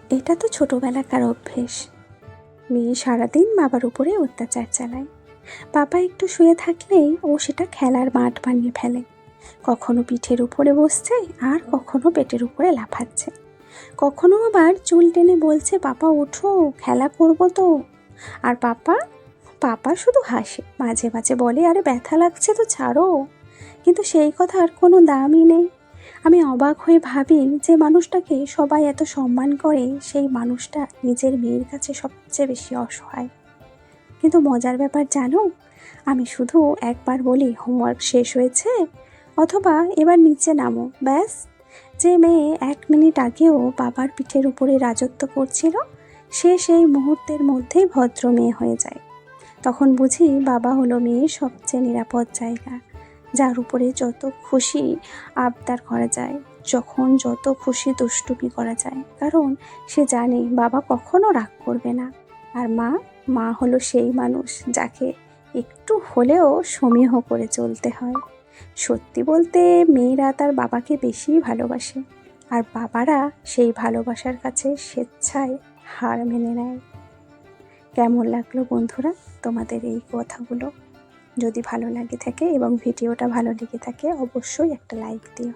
এটা তো ছোটোবেলাকার অভ্যেস। মেয়ে সারাদিন বাবার উপরে অত্যাচার চালায়। বাবা একটু শুয়ে থাকলেই ও সেটা খেলার মাঠ বানিয়ে ফেলে। কখনো পিঠের উপরে বসছে, আর কখনো পেটের উপরে লাফাচ্ছে। কখনো আবার চুল টেনে বলছে, পাপা ওঠো, খেলা করবো তো। আর পাপা পাপা শুধু হাসে, মাঝে মাঝে বলে, আরে ব্যথা লাগছে তো ছাড়ো। কিন্তু সেই কথার কোনো দামই নেই। আমি অবাক হয়ে ভাবি, যে মানুষটাকে সবাই এত সম্মান করে, সেই মানুষটা নিজের মেয়ের কাছে সবচেয়ে বেশি অসহায়। কিন্তু মজার ব্যাপার জানো, আমি শুধু একবার বলি হোমওয়ার্ক শেষ হয়েছে, অথবা এবার নিচে নামো, ব্যাস, যে মেয়ে 1 মিনিট আগেও বাবার পিঠের উপরে রাজত্ব করছিল, সে সেই মুহূর্তের মধ্যেই ভদ্র মেয়ে হয়ে যায়। তখন বুঝি বাবা হলো মেয়ের সবচেয়ে নিরাপদ জায়গা, যার উপরে যত খুশি আবদার করা যায়, যখন যত খুশি দুষ্টুমি করা যায়, কারণ সে জানে বাবা কখনো রাগ করবে না। আর মা হলো সেই মানুষ যাকে একটু হলেও সমীহ করে চলতে হয়। সত্যি বলতে মেয়েরা তার বাবাকে বেশিই ভালোবাসে, আর বাবারা সেই ভালোবাসার কাছে স্বেচ্ছায় হার মেনে নেয়। কেমন লাগলো বন্ধুরা তোমাদের এই কথাগুলো? যদি ভালো লাগে থাকে এবং ভিডিওটা ভালো লেগে থাকে, অবশ্যই একটা লাইক দিও।